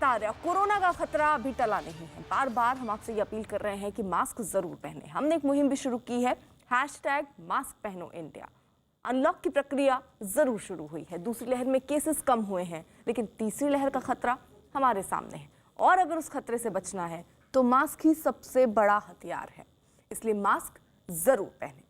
लगातार कोरोना का खतरा अभी टला नहीं है। बार बार हम आपसे ये अपील कर रहे हैं कि मास्क जरूर पहने। हमने एक मुहिम भी शुरू की है, #मास्क पहनो इंडिया। अनलॉक की प्रक्रिया जरूर शुरू हुई है। दूसरी लहर में केसेस कम हुए हैं, लेकिन तीसरी लहर का खतरा हमारे सामने है और अगर उस खतरे से बचना है तो मास्क ही सबसे बड़ा हथियार है। इसलिए मास्क जरूर पहने।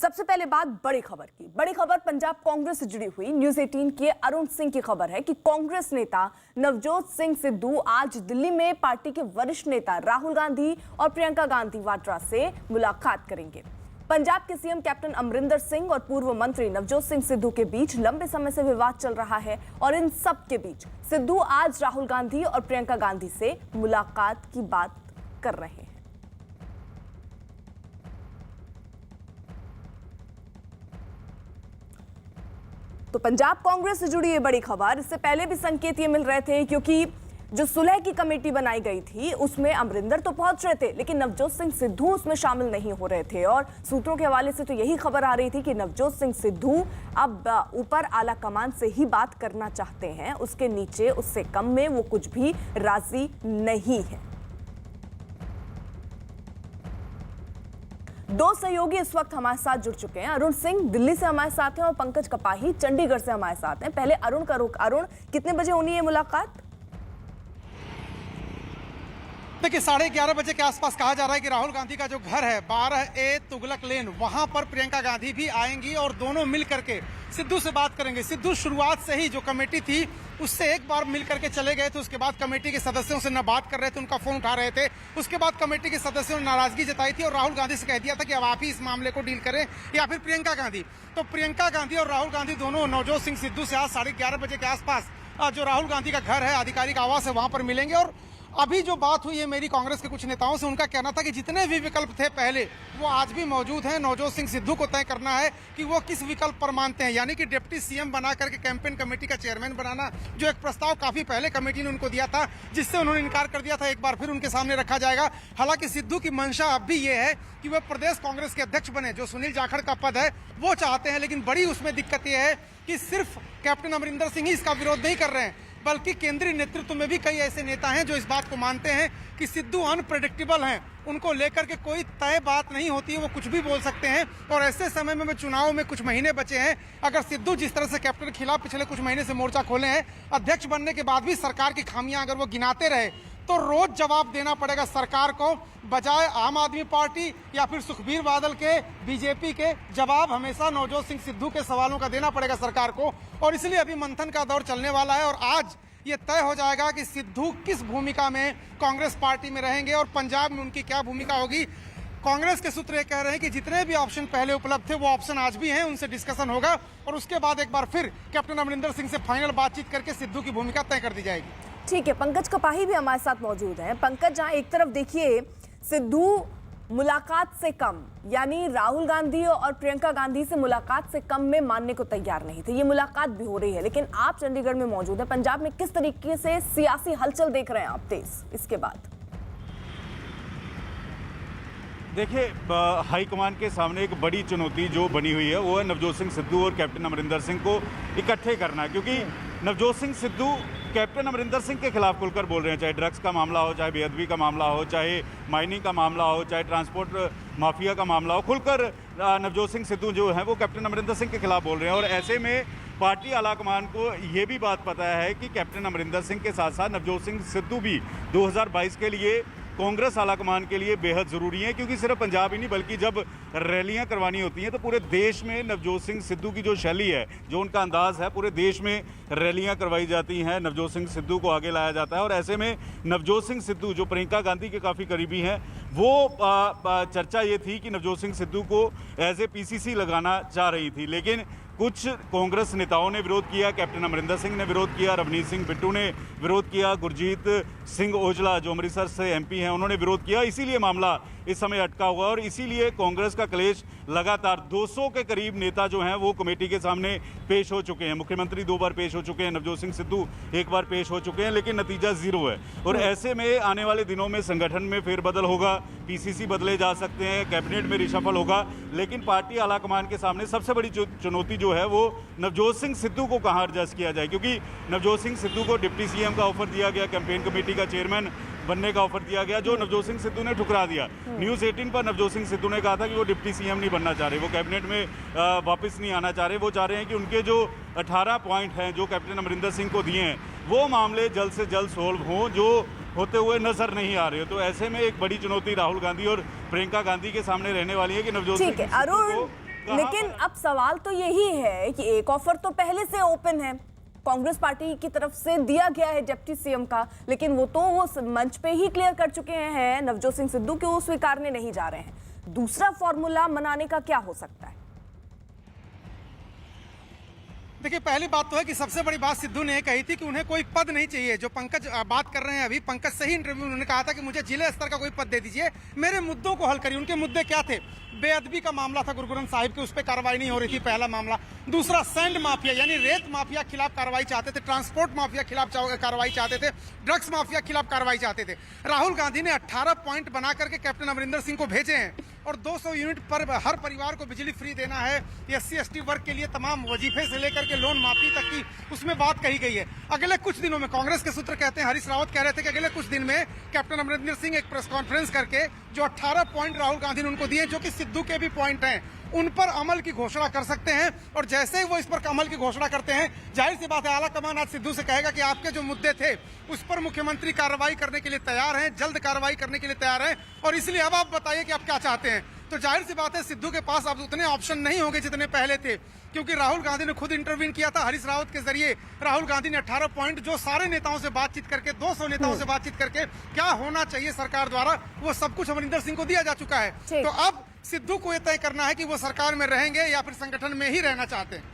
सबसे पहले बात बड़ी खबर की। बड़ी खबर पंजाब कांग्रेस से जुड़ी हुई न्यूज़ 18 के अरुण सिंह की खबर है कि कांग्रेस नेता नवजोत सिंह सिद्धू आज दिल्ली में पार्टी के वरिष्ठ नेता राहुल गांधी और प्रियंका गांधी वाड्रा से मुलाकात करेंगे। पंजाब के सीएम कैप्टन अमरिंदर सिंह और पूर्व मंत्री नवजोत सिंह सिद्धू के बीच लंबे समय से विवाद चल रहा है और इन सब के बीच सिद्धू आज राहुल गांधी और प्रियंका गांधी से मुलाकात की बात कर रहे हैं। तो पंजाब कांग्रेस से जुड़ी ये बड़ी खबर, इससे पहले भी संकेत ये मिल रहे थे क्योंकि जो सुलह की कमेटी बनाई गई थी उसमें अमरिंदर तो पहुंच रहे थे लेकिन नवजोत सिंह सिद्धू उसमें शामिल नहीं हो रहे थे और सूत्रों के हवाले से तो यही खबर आ रही थी कि नवजोत सिंह सिद्धू अब ऊपर आला कमान से ही बात करना चाहते हैं, उसके नीचे उससे कम में वो कुछ भी राजी नहीं है। दो सहयोगी इस वक्त हमारे साथ जुड़ चुके हैं। अरुण सिंह दिल्ली से हमारे साथ हैं और पंकज कपाही चंडीगढ़ से हमारे साथ हैं। पहले अरुण का रुख। अरुण, कितने बजे होनी है मुलाकात? देखिए 11:30 बजे के आसपास कहा जा रहा है कि राहुल गांधी का जो घर है 12A तुगलक लेन, वहां पर प्रियंका गांधी भी आएंगी और दोनों मिल करके सिद्धू से बात करेंगे। सिद्धू शुरुआत से ही जो कमेटी थी उससे एक बार मिल करके चले गए थे, उसके बाद कमेटी के सदस्यों से न बात कर रहे थे, उनका फोन उठा रहे थे। उसके बाद कमेटी के सदस्यों ने नाराजगी जताई थी और राहुल गांधी से कह दिया था कि अब आप ही इस मामले को डील करें या फिर प्रियंका गांधी। तो प्रियंका गांधी और राहुल गांधी दोनों नवजोत सिंह सिद्धू से आज 11:30 बजे के आसपास जो राहुल गांधी का घर है, आधिकारिक आवास है, वहां पर मिलेंगे। और अभी जो बात हुई है मेरी कांग्रेस के कुछ नेताओं से, उनका कहना था कि जितने भी विकल्प थे पहले वो आज भी मौजूद हैं। नवजोत सिंह सिद्धू को तय करना है कि वो किस विकल्प पर मानते हैं, यानी कि डिप्टी सीएम बना करके कैंपेन कमेटी का चेयरमैन बनाना, जो एक प्रस्ताव काफी पहले कमेटी ने उनको दिया था जिससे उन्होंने इनकार कर दिया था, एक बार फिर उनके सामने रखा जाएगा। हालांकि सिद्धू की मंशा अब भी ये है कि वे प्रदेश कांग्रेस के अध्यक्ष बने, जो सुनील जाखड़ का पद है वो चाहते हैं। लेकिन बड़ी उसमें दिक्कत यह है कि सिर्फ कैप्टन अमरिंदर सिंह ही इसका विरोध नहीं कर रहे हैं, बल्कि केंद्रीय नेतृत्व में भी कई ऐसे नेता हैं जो इस बात को मानते हैं कि सिद्धू अनप्रेडिक्टेबल हैं, उनको लेकर के कोई तय बात नहीं होती है, वो कुछ भी बोल सकते हैं। और ऐसे समय में चुनाव में कुछ महीने बचे हैं, अगर सिद्धू जिस तरह से कैप्टन के खिलाफ पिछले कुछ महीने से मोर्चा खोले हैं, अध्यक्ष बनने के बाद भी सरकार की खामियां अगर वो गिनाते रहे तो रोज जवाब देना पड़ेगा सरकार को, बजाय आम आदमी पार्टी या फिर सुखबीर बादल के बीजेपी के जवाब हमेशा नवजोत सिंह सिद्धू के सवालों का देना पड़ेगा सरकार को। और इसलिए अभी मंथन का दौर चलने वाला है और आज ये तय हो जाएगा कि सिद्धू किस भूमिका में कांग्रेस पार्टी में रहेंगे और पंजाब में उनकी क्या भूमिका होगी। कांग्रेस के सूत्र ये कह रहे हैं कि जितने भी ऑप्शन पहले उपलब्ध थे वो ऑप्शन आज भी हैं, उनसे डिस्कशन होगा और उसके बाद एक बार फिर कैप्टन अमरिंदर सिंह से फाइनल बातचीत करके सिद्धू की भूमिका तय कर दी जाएगी। ठीक है, पंकज कपाही भी हमारे साथ मौजूद हैं। पंकज, जहां एक तरफ देखिए सिद्धू मुलाकात से कम, यानी राहुल गांधी और प्रियंका गांधी से मुलाकात से कम में मानने को तैयार नहीं थे, ये मुलाकात भी हो रही है, लेकिन आप चंडीगढ़ में मौजूद हैं। पंजाब में किस तरीके से सियासी हलचल देख रहे हैं आप तेज इसके बाद? देखिए, हाईकमान के सामने एक बड़ी चुनौती जो बनी हुई है वो है नवजोत सिंह सिद्धू और कैप्टन अमरिंदर सिंह को इकट्ठे करना, क्योंकि नवजोत सिंह सिद्धू कैप्टन अमरिंदर सिंह के खिलाफ खुलकर बोल रहे हैं, चाहे ड्रग्स का मामला हो, चाहे बेअदबी का मामला हो, चाहे माइनिंग का मामला हो, चाहे ट्रांसपोर्ट माफिया का मामला हो, खुलकर नवजोत सिंह सिद्धू जो है वो कैप्टन अमरिंदर सिंह के खिलाफ बोल रहे हैं। और ऐसे में पार्टी आलाकमान को ये भी बात पता है कि कैप्टन अमरिंदर सिंह के साथ साथ नवजोत सिंह सिद्धू भी 2022 के लिए कांग्रेस आलाकमान के लिए बेहद ज़रूरी है, क्योंकि सिर्फ पंजाब ही नहीं बल्कि जब रैलियां करवानी होती हैं तो पूरे देश में नवजोत सिंह सिद्धू की जो शैली है, जो उनका अंदाज़ है, पूरे देश में रैलियां करवाई जाती हैं, नवजोत सिंह सिद्धू को आगे लाया जाता है। और ऐसे में नवजोत सिंह सिद्धू जो प्रियंका गांधी के काफ़ी करीबी हैं, वो चर्चा ये थी कि नवजोत सिंह सिद्धू को एज ए PCC लगाना चाह रही थी, लेकिन कुछ कांग्रेस नेताओं ने विरोध किया, कैप्टन अमरिंदर सिंह ने विरोध किया, रवनीत सिंह बिट्टू ने विरोध किया, गुरजीत सिंह औजला जो अमृतसर से MP हैं उन्होंने विरोध किया। इसीलिए मामला इस समय अटका हुआ और इसीलिए कांग्रेस का क्लेश लगातार 200 के करीब नेता जो हैं वो कमेटी के सामने पेश हो चुके हैं। मुख्यमंत्री 2 बार पेश हो चुके हैं, नवजोत सिंह सिद्धू 1 बार पेश हो चुके हैं, लेकिन नतीजा 0 है। और ऐसे में आने वाले दिनों में संगठन में फेरबदल होगा, PCC बदले जा सकते हैं, कैबिनेट में रिशफल होगा, लेकिन पार्टी आलाकमान के सामने सबसे बड़ी चुनौती जो है वो नवजोत सिंह सिद्धू को कहाँ एडजस्ट किया जाए, क्योंकि नवजोत सिंह सिद्धू को डिप्टी सीएम का ऑफर दिया गया, कैंपेन कमेटी का चेयरमैन बनने का ऑफर दिया गया, जो नवजोत सिंह सिद्धू ने ठुकरा दिया। न्यूज़ 18 पर नवजोत सिंह सिद्धू ने कहा था कि वो डिप्टी सीएम नहीं बनना चाह रहे, वो कैबिनेट में वापस नहीं आना चाह रहे। वो चाह रहे हैं कि उनके जो 18 पॉइंट हैं जो कैप्टन अमरिंदर सिंह को दिए हैं वो मामले जल्द से जल्द सोल्व हों, जो होते हुए नजर नहीं आ रहे हो। तो ऐसे में एक बड़ी चुनौती राहुल गांधी और प्रियंका गांधी के सामने रहने वाली है कि नवजोत ठीक है अरुण, लेकिन अब सवाल तो यही है कि एक ऑफर तो पहले से ओपन है, कांग्रेस पार्टी की तरफ से दिया गया है डिप्टी सीएम का, लेकिन वो मंच पे ही क्लियर कर चुके हैं नवजोत सिंह सिद्धू कि वो स्वीकारने नहीं जा रहे हैं। दूसरा फॉर्मूला मनाने का क्या हो सकता है? देखिए, पहली बात तो है कि सबसे बड़ी बात सिद्धू ने कही थी कि उन्हें कोई पद नहीं चाहिए। जो पंकज बात कर रहे हैं अभी, पंकज से ही इंटरव्यू उन्होंने कहा था कि मुझे जिले स्तर का कोई पद दे दीजिए, मेरे मुद्दों को हल करिए। उनके मुद्दे क्या थे? बेअदबी का मामला था गुरु ग्रंथ साहिब के, उस पर कार्रवाई नहीं हो रही थी, पहला मामला। दूसरा सैंड माफिया यानी रेत माफिया खिलाफ कार्रवाई चाहते थे, ट्रांसपोर्ट माफिया खिलाफ कार्रवाई चाहते थे, ड्रग्स माफिया खिलाफ कार्रवाई चाहते थे। राहुल गांधी ने 18 पॉइंट बना करके कैप्टन अमरिंदर सिंह को भेजे हैं और 200 यूनिट पर हर परिवार को बिजली फ्री देना है, SC/ST वर्ग के लिए तमाम वजीफे से लेकर के लोन माफी तक की उसमें बात कही गई है। अगले कुछ दिनों में कांग्रेस के सूत्र कहते हैं, हरीश रावत कह रहे थे कि अगले कुछ दिन में कैप्टन अमरिंदर सिंह एक प्रेस कॉन्फ्रेंस करके जो 18 पॉइंट राहुल गांधी ने उनको दिए, जो कि सिद्धू के भी पॉइंट हैं, उन पर अमल की घोषणा कर सकते हैं। और जैसे ही वो इस पर अमल की घोषणा करते हैं, जाहिर सी बात है आला कमान आज सिद्धू से कहेगा कि आपके जो मुद्दे थे उस पर मुख्यमंत्री कार्रवाई करने के लिए तैयार हैं, जल्द कार्रवाई करने के लिए तैयार हैं, और इसलिए अब आप बताइए कि आप क्या चाहते हैं। तो जाहिर सी बात है सिद्धू के पास अब उतने ऑप्शन नहीं होंगे जितने पहले थे, क्योंकि राहुल गांधी ने खुद इंटरवीन किया था हरीश रावत के जरिए। राहुल गांधी ने 18 पॉइंट जो सारे नेताओं से बातचीत करके, 200 नेताओं से बातचीत करके क्या होना चाहिए सरकार द्वारा, वो सब कुछ अमरिंदर सिंह को दिया जा चुका है। तो अब सिद्धू को यह तय करना है कि वो सरकार में रहेंगे या फिर संगठन में ही रहना चाहते हैं।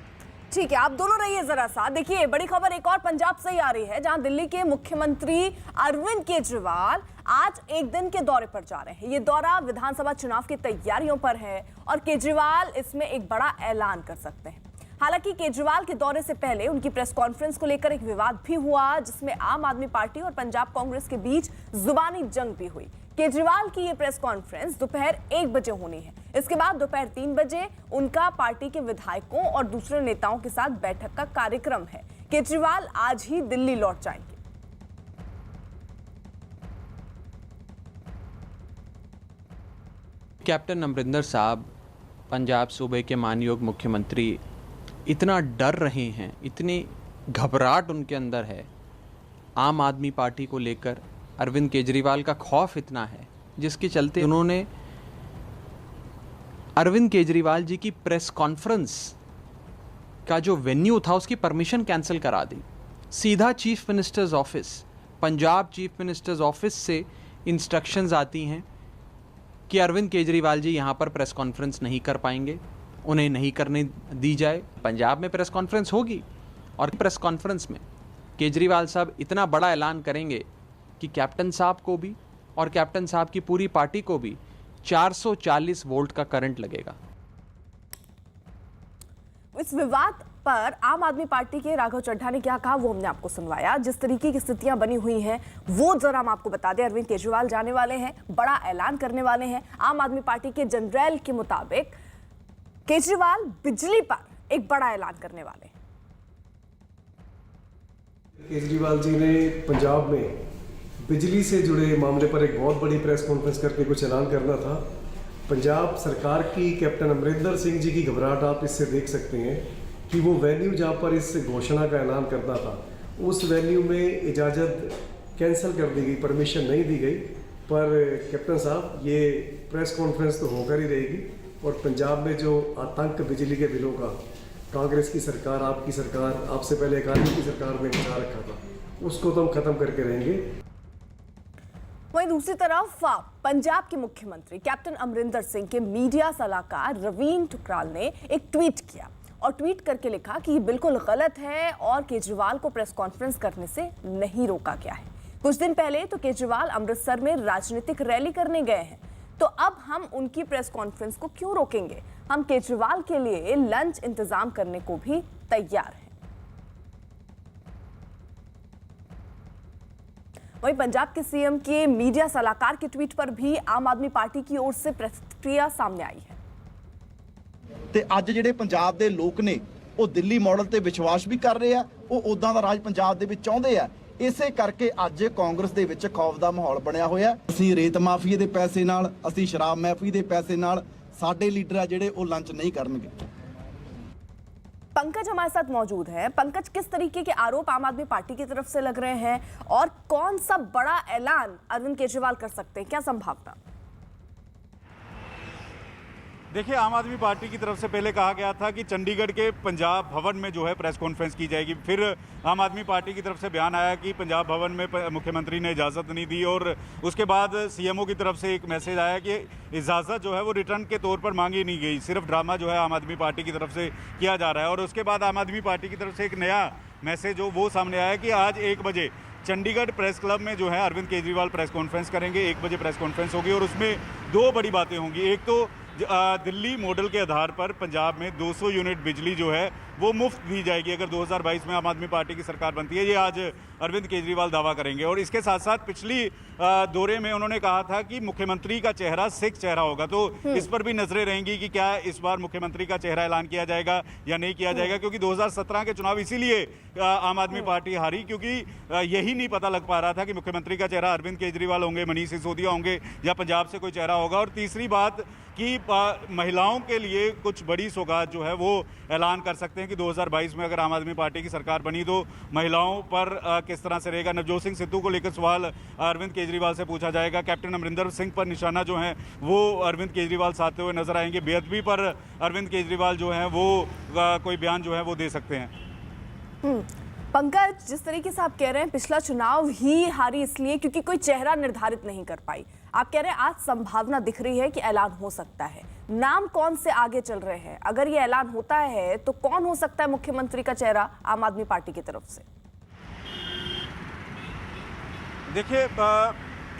ठीक है, आप दोनों रहिए जरा सा। देखिए, बड़ी खबर एक और पंजाब से ही आ रही है, जहां दिल्ली के मुख्यमंत्री अरविंद केजरीवाल आज एक दिन के दौरे पर जा रहे हैं। ये दौरा विधानसभा चुनाव की तैयारियों पर है और केजरीवाल इसमें एक बड़ा ऐलान कर सकते हैं। हालांकि केजरीवाल के दौरे से पहले उनकी प्रेस कॉन्फ्रेंस को लेकर एक विवाद भी हुआ, जिसमें आम आदमी पार्टी और पंजाब कांग्रेस के बीच जुबानी जंग भी हुई। केजरीवाल की ये प्रेस कॉन्फ्रेंस दोपहर 1 बजे होनी है। इसके बाद दोपहर 3 बजे उनका पार्टी के विधायकों और दूसरे नेताओं के साथ बैठक का कार्यक्रम है। केजरीवाल आज ही दिल्ली लौट जाएंगे। कैप्टन अमरिंदर साहब पंजाब सूबे के मानयोग मुख्यमंत्री इतना डर रहे हैं, इतनी घबराहट उनके अंदर है आम आदमी पार्टी को लेकर, अरविंद केजरीवाल का खौफ इतना है, जिसके चलते उन्होंने अरविंद केजरीवाल जी की प्रेस कॉन्फ्रेंस का जो वेन्यू था उसकी परमिशन कैंसिल करा दी। सीधा chief minister's office, Punjab chief minister's office से इंस्ट्रक्शंस आती हैं कि अरविंद केजरीवाल जी यहाँ पर प्रेस कॉन्फ्रेंस नहीं कर पाएंगे, उन्हें नहीं करने दी जाए। पंजाब में प्रेस कॉन्फ्रेंस होगी और प्रेस कॉन्फ्रेंस में केजरीवाल साहब इतना बड़ा ऐलान करेंगे कि कैप्टन साहब को भी और कैप्टन साहब की पूरी पार्टी को भी 440 वोल्ट का करंट लगेगा। इस विवाद पर आम आदमी पार्टी के राघव चड्ढा ने क्या कहा वो हमने आपको सुनवाया। जिस तरीके की स्थितियां बनी हुई हैं वो जरा हम आपको बता दें। अरविंद केजरीवाल जाने वाले हैं, बड़ा ऐलान करने वाले हैं। आम आदमी पार्टी के जनरल के मुताबिक केजरीवाल बिजली पर एक बड़ा ऐलान करने वाले हैं। केजरीवाल जी ने पंजाब में बिजली से जुड़े मामले पर एक बहुत बड़ी प्रेस कॉन्फ्रेंस करके कुछ ऐलान करना था। पंजाब सरकार की, कैप्टन अमरिंदर सिंह जी की घबराहट आप इससे देख सकते हैं कि वो वेन्यू जहाँ पर इस घोषणा का ऐलान करना था, उस वेन्यू में इजाज़त कैंसिल कर दी गई, परमिशन नहीं दी गई। पर कैप्टन साहब, ये प्रेस कॉन्फ्रेंस तो होकर ही रहेगी और पंजाब में जो आतंक बिजली के बिलों का कांग्रेस की सरकार, आपकी सरकार, आपसे पहले अकाली की सरकार ने बचा रखा था, उसको तो हम ख़त्म करके रहेंगे। वहीं दूसरी तरफ पंजाब के मुख्यमंत्री कैप्टन अमरिंदर सिंह के मीडिया सलाहकार रवीन ठुकराल ने एक ट्वीट किया और ट्वीट करके लिखा कि ये बिल्कुल गलत है और केजरीवाल को प्रेस कॉन्फ्रेंस करने से नहीं रोका गया है। कुछ दिन पहले तो केजरीवाल अमृतसर में राजनीतिक रैली करने गए हैं, तो अब हम उनकी प्रेस कॉन्फ्रेंस को क्यों रोकेंगे? हम केजरीवाल के लिए लंच इंतजाम करने को भी तैयार हैं। वहीं पंजाब के सीएम के मीडिया सलाहकार के ट्वीट पर भी आम आदमी पार्टी की ओर से प्रतिक्रिया सामने आई है। ਤੇ ਅੱਜ ਜਿਹੜੇ ਪੰਜਾਬ ਦੇ ਲੋਕ ਨੇ ਉਹ ਦਿੱਲੀ ਮਾਡਲ ਤੇ ਵਿਸ਼ਵਾਸ ਵੀ ਕਰ ਰਹੇ ਆ, ਉਹ ਉਦਾਂ ਦਾ ਰਾਜ ਪੰਜਾਬ ਦੇ ਵਿੱਚ ਚਾਹੁੰਦੇ ਆ। ਇਸੇ ਕਰਕੇ ਅੱਜ ਕਾਂਗਰਸ ਦੇ ਵਿੱਚ ਖੌਫ ਦਾ ਮਾਹੌਲ ਬਣਿਆ ਹੋਇਆ। ਅਸੀਂ ਰੇਤ ਮਾਫੀਏ ਦੇ ਪੈਸੇ ਨਾਲ, ਅਸੀਂ ਸ਼ਰਾਬ ਮਾਫੀ ਦੇ ਪੈਸੇ ਨਾਲ ਸਾਡੇ ਲੀਡਰ ਆ ਜਿਹੜੇ ਉਹ ਲੰਚ नहीं करनगे। पंकज हमारे साथ मौजूद है। पंकज, किस तरीके के आरोप आम आदमी पार्टी की तरफ से लग रहे हैं और कौन सा बड़ा ऐलान अरविंद केजरीवाल कर सकते हैं, क्या संभावना? देखिए, आम आदमी पार्टी की तरफ से पहले कहा गया था कि चंडीगढ़ के पंजाब भवन में जो है प्रेस कॉन्फ्रेंस की जाएगी। फिर आम आदमी पार्टी की तरफ से बयान आया कि पंजाब भवन में मुख्यमंत्री ने इजाज़त नहीं दी, और उसके बाद सीएमओ की तरफ से एक मैसेज आया कि इजाज़त जो है वो रिटर्न के तौर पर मांगी नहीं गई, सिर्फ ड्रामा जो है आम आदमी पार्टी की तरफ से किया जा रहा है। और उसके बाद आम आदमी पार्टी की तरफ से एक नया मैसेज जो वो सामने आया कि आज 1 बजे चंडीगढ़ प्रेस क्लब में जो है अरविंद केजरीवाल प्रेस कॉन्फ्रेंस करेंगे। 1 बजे प्रेस कॉन्फ्रेंस होगी और उसमें 2 बड़ी बातें होंगी। एक तो दिल्ली मॉडल के आधार पर पंजाब में 200 यूनिट बिजली जो है वो मुफ्त दी जाएगी अगर 2022 में आम आदमी पार्टी की सरकार बनती है। ये आज अरविंद केजरीवाल दावा करेंगे। और इसके साथ साथ पिछली दौरे में उन्होंने कहा था कि मुख्यमंत्री का चेहरा सिख चेहरा होगा, तो इस पर भी नजरें रहेंगी कि क्या इस बार मुख्यमंत्री का चेहरा ऐलान किया जाएगा या नहीं किया जाएगा, क्योंकि 2017 के चुनाव इसीलिए आम आदमी पार्टी हारी क्योंकि यही नहीं पता लग पा रहा था कि मुख्यमंत्री का चेहरा अरविंद केजरीवाल होंगे, मनीष सिसोदिया होंगे या पंजाब से कोई चेहरा होगा। और तीसरी बात कि महिलाओं के लिए कुछ बड़ी सौगात जो है वो ऐलान कर सकते हैं कि 2022 में अगर आम आदमी पार्टी की सरकार बनी तो महिलाओं पर किस तरह से रहेगा। नवजोत सिंह सिद्धू को लेकर सवाल अरविंद केजरीवाल से पूछा जाएगा। कैप्टन अमरिंदर सिंह पर निशाना जो है वो अरविंद केजरीवाल साधते हुए नजर आएंगे। बेअदबी पर अरविंद केजरीवाल जो है वो कोई बयान जो है वो दे सकते हैं। पंकज, जिस तरीके से आप कह रहे हैं पिछला चुनाव ही हारी इसलिए क्योंकि कोई चेहरा निर्धारित नहीं कर पाई, आप कह रहे हैं आज संभावना दिख रही है कि ऐलान हो सकता है। नाम कौन से आगे चल रहे हैं? अगर ये ऐलान होता है तो कौन हो सकता है मुख्यमंत्री का चेहरा आम आदमी पार्टी की तरफ से? देखिए,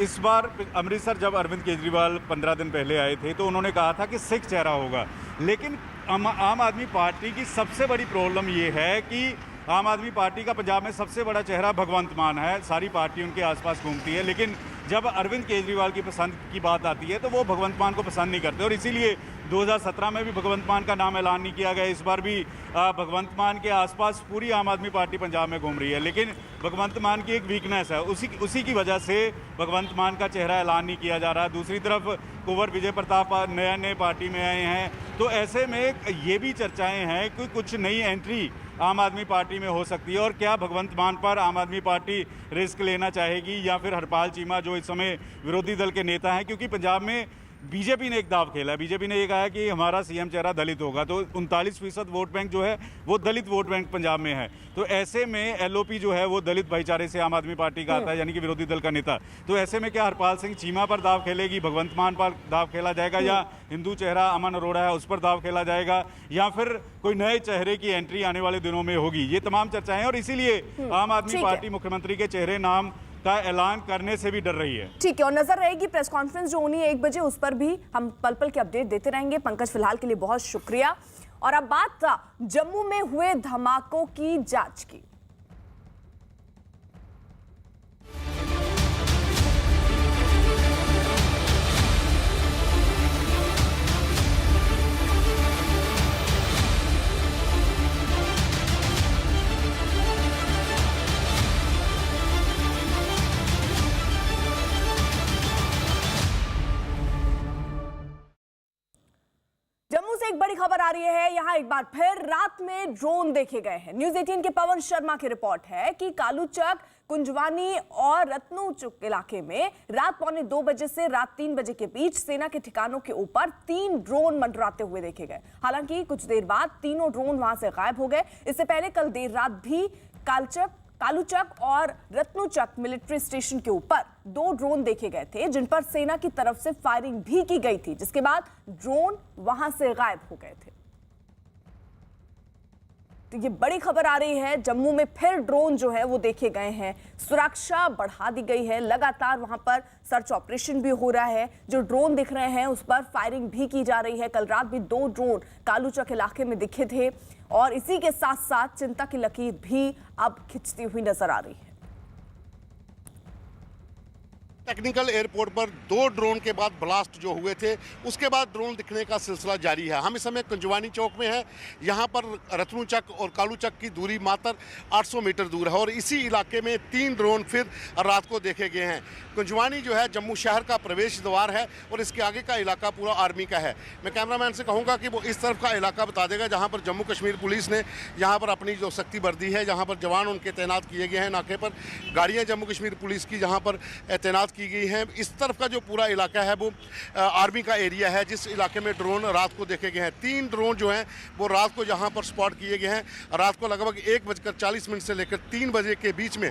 इस बार अमृतसर जब अरविंद केजरीवाल 15 दिन पहले आए थे तो उन्होंने कहा था कि सिख चेहरा होगा, लेकिन आम आदमी पार्टी की सबसे बड़ी प्रॉब्लम ये है कि आम आदमी पार्टी का पंजाब में सबसे बड़ा चेहरा भगवंत मान है। सारी पार्टी उनके आसपास घूमती है, लेकिन जब अरविंद केजरीवाल की पसंद की बात आती है तो वो भगवंत मान को पसंद नहीं करते, और इसीलिए 2017 में भी भगवंत मान का नाम ऐलान नहीं किया गया। इस बार भी भगवंत मान के आसपास पूरी आम आदमी पार्टी पंजाब में घूम रही है, लेकिन भगवंत मान की एक वीकनेस है, उसी की वजह से भगवंत मान का चेहरा ऐलान नहीं किया जा रहा। दूसरी तरफ कुंवर विजय प्रताप नए पार्टी में आए हैं, तो ऐसे में ये भी चर्चाएं हैं कि कुछ नई एंट्री आम आदमी पार्टी में हो सकती है। और क्या भगवंत मान पर आम आदमी पार्टी रिस्क लेना चाहेगी या फिर हरपाल चीमा जो इस समय विरोधी दल के नेता हैं, क्योंकि पंजाब में बीजेपी ने एक दाव खेला है। बीजेपी ने ये कहा है कि हमारा सीएम चेहरा दलित होगा, तो 39% वोट बैंक जो है वो दलित वोट बैंक पंजाब में है। तो ऐसे में एलओपी जो है वो दलित भाईचारे से आम आदमी पार्टी का आता है, यानी कि विरोधी दल का नेता। तो ऐसे में क्या हरपाल सिंह चीमा पर दाव खेलेगी, भगवंत मान पर दाव खेला जाएगा, या हिंदू चेहरा अमन अरोड़ा है उस पर दाव खेला जाएगा, या फिर कोई नए चेहरे की एंट्री आने वाले दिनों में होगी? ये तमाम चर्चाएं, और इसीलिए आम आदमी पार्टी मुख्यमंत्री के चेहरे नाम का ऐलान करने से भी डर रही है। ठीक है, और नजर रहेगी प्रेस कॉन्फ्रेंस जो होनी है 1 बजे, उस पर भी हम पल पल के अपडेट देते रहेंगे। पंकज, फिलहाल के लिए बहुत शुक्रिया। और अब बात जम्मू में हुए धमाकों की जांच की। जम्मू से एक बड़ी खबर आ रही है। यहां एक बार फिर रात में ड्रोन देखे गए हैं। न्यूज़ 18 के पवन शर्मा की रिपोर्ट है कि कालूचक, कुंजवानी और रत्नूचक इलाके में रात 1:45 बजे से रात 3 बजे के बीच सेना के ठिकानों के ऊपर 3 ड्रोन मंडराते हुए देखे गए। हालांकि कुछ देर बाद तीनों ड्रोन वहां से गायब हो गए। इससे पहले कल देर रात भी कालूचक और रत्नूचक मिलिट्री स्टेशन के ऊपर 2 ड्रोन देखे गए थे, जिन पर सेना की तरफ से फायरिंग भी की गई थी, जिसके बाद ड्रोन वहां से गायब हो गए थे। तो ये बड़ी खबर आ रही है, जम्मू में फिर ड्रोन जो है वो देखे गए हैं। सुरक्षा बढ़ा दी गई है, लगातार वहां पर सर्च ऑपरेशन भी हो रहा है। जो ड्रोन दिख रहे हैं उस पर फायरिंग भी की जा रही है। कल रात भी 2 ड्रोन कालूचक इलाके में दिखे थे, और इसी के साथ साथ चिंता की लकीर भी अब खिंचती हुई नजर आ रही है। टेक्निकल एयरपोर्ट पर 2 ड्रोन के बाद ब्लास्ट जो हुए थे, उसके बाद ड्रोन दिखने का सिलसिला जारी है। हम इस समय कुंजवानी चौक में हैं। यहाँ पर रत्नू चक और कालू चक की दूरी मात्र 800 मीटर दूर है और इसी इलाके में 3 ड्रोन फिर रात को देखे गए हैं। कुंजवानी जो है जम्मू शहर का प्रवेश द्वार है और इसके आगे का इलाका पूरा आर्मी का है। मैं कैमरामैन से कहूँगा कि वो इस तरफ का इलाका बता देगा जहाँ पर जम्मू कश्मीर पुलिस ने यहाँ पर अपनी जो सख्ती बरती है, जहाँ पर जवान उनके तैनात किए गए हैं नाके पर, गाड़ियाँ जम्मू कश्मीर पुलिस की जहाँ पर तैनात की गई हैं। इस तरफ का जो पूरा इलाका है वो आर्मी का एरिया है, जिस इलाके में ड्रोन रात को देखे गए हैं। 3 ड्रोन जो हैं वो रात को यहाँ पर स्पॉट किए गए हैं। रात को लगभग 1:40 से लेकर 3 बजे के बीच में